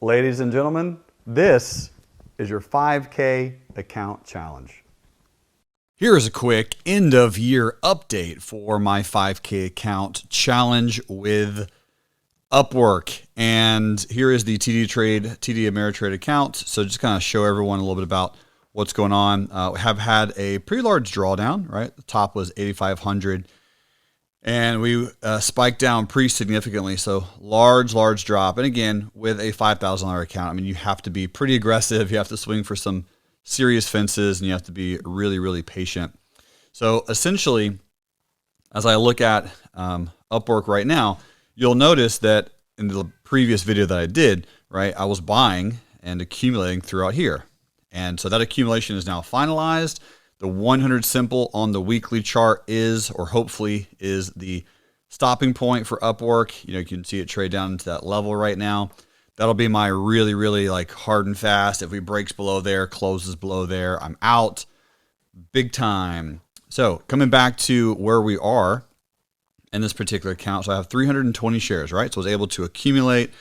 ladies and gentlemen, this is your 5K account challenge. Here is a quick end of year update for my 5K account challenge with Upwork. And here is the TD Ameritrade account. So just kind of show everyone a little bit about what's going on. We have had a pretty large drawdown, right? The top was 8,500 and we spiked down pretty significantly. So large drop. And again, with a $5,000 account, I mean, you have to be pretty aggressive. You have to swing for some serious fences and you have to be really patient. So essentially, as I look at Upwork right now, you'll notice that in the previous video that I did, right, I was buying and accumulating throughout here. And so that accumulation is now finalized. The 100 simple on the weekly chart is, or hopefully is, the stopping point for Upwork. You know, you can see it trade down into that level right now. That'll be my really like hard and fast. If we breaks below there, closes below there, I'm out big time. So coming back to where we are in this particular account. So I have 320 shares, right? So I was able to accumulate.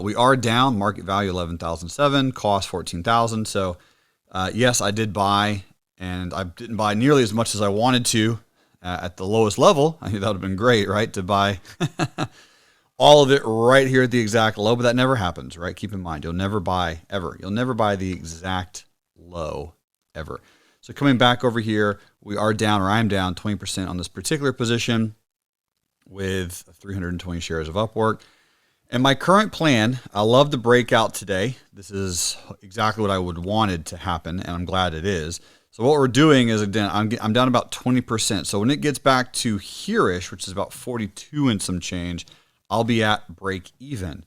We are down, market value 11,007, cost 14,000. So yes, I did buy, and I didn't buy nearly as much as I wanted to at the lowest level. I think that would have been great, right? To buy all of it right here at the exact low, but that never happens, right? Keep in mind, you'll never buy ever. You'll never buy the exact low ever. So coming back over here, we are down, or I'm down 20% on this particular position with 320 shares of Upwork. And my current plan, I love the breakout today. This is exactly what I would wanted to happen, and I'm glad it is. So what we're doing is, again, I'm down about 20%. So when it gets back to here-ish, which is about 42 and some change, I'll be at break even.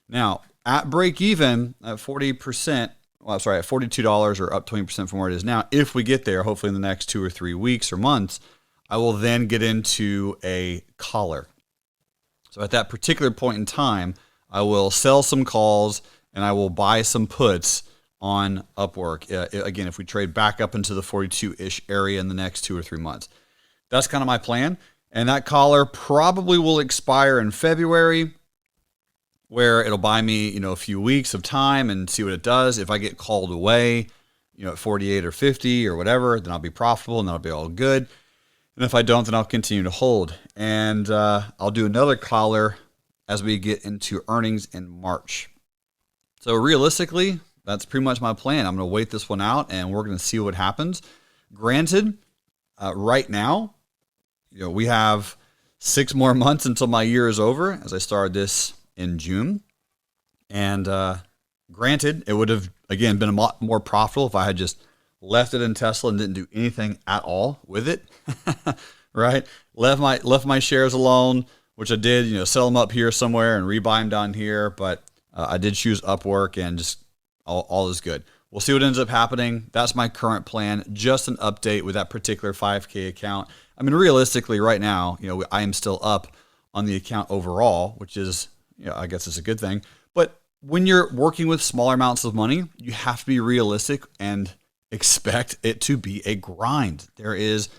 Now, at break even, at 40%, well, sorry, at $42 or up 20% from where it is now, if we get there, hopefully in the next 2 or 3 weeks or months, I will then get into a collar. So at that particular point in time, I will sell some calls and I will buy some puts on Upwork. Again, if we trade back up into the 42-ish area in the next 2 or 3 months. That's kind of my plan. And that collar probably will expire in February, where it'll buy me, a few weeks of time and see what it does. If I get called away, at 48 or 50 or whatever, then I'll be profitable and that'll be all good. And if I don't, then I'll continue to hold. And I'll do another collar as we get into earnings in March. So realistically, that's pretty much my plan. I'm going to wait this one out and we're going to see what happens. Granted, right now, we have 6 more months until my year is over, as I started this in June. And granted, it would have, again, been a lot more profitable if I had just left it in Tesla and didn't do anything at all with it, right? Left my shares alone, which I did, sell them up here somewhere and rebuy them down here. But I did choose Upwork and just all is good. We'll see what ends up happening. That's my current plan. Just an update with that particular 5K account. I mean, realistically, right now, I am still up on the account overall, which is, I guess it's a good thing. But when you're working with smaller amounts of money, you have to be realistic and expect it to be a grind. There is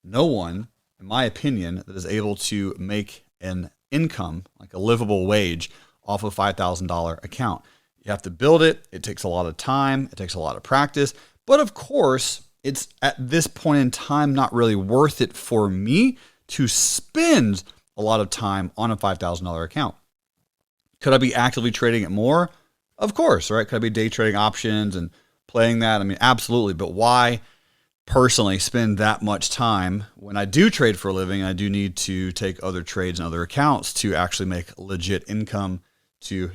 no one, in my opinion, that is able to make an income, like a livable wage, off a $5,000 account. You have to build it. It takes a lot of time. It takes a lot of practice. But of course, it's at this point in time not really worth it for me to spend a lot of time on a $5,000 account. Could I be actively trading it more? Of course, right? Could I be day trading options and playing that? I mean, absolutely. But why personally spend that much time when I do trade for a living? I do need to take other trades and other accounts to actually make legit income to,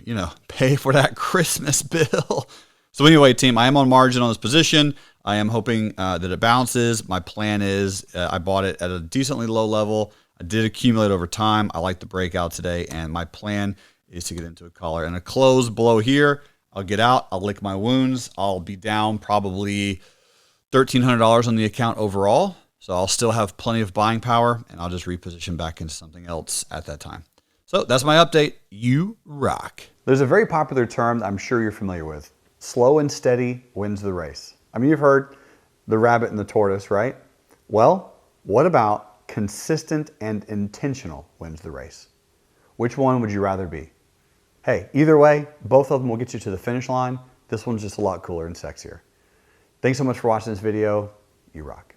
pay for that Christmas bill. So anyway, team, I am on margin on this position. I am hoping that it bounces. My plan is I bought it at a decently low level. I did accumulate over time. I like the breakout today, and my plan is to get into a collar and a close below here. I'll get out. I'll lick my wounds. I'll be down probably $1,300 on the account overall. So I'll still have plenty of buying power, and I'll just reposition back into something else at that time. So that's my update. You rock. There's a very popular term that I'm sure you're familiar with. Slow and steady wins the race. I mean, you've heard the rabbit and the tortoise, right? Well, what about consistent and intentional wins the race? Which one would you rather be? Hey, either way, both of them will get you to the finish line. This one's just a lot cooler and sexier. Thanks so much for watching this video. You rock.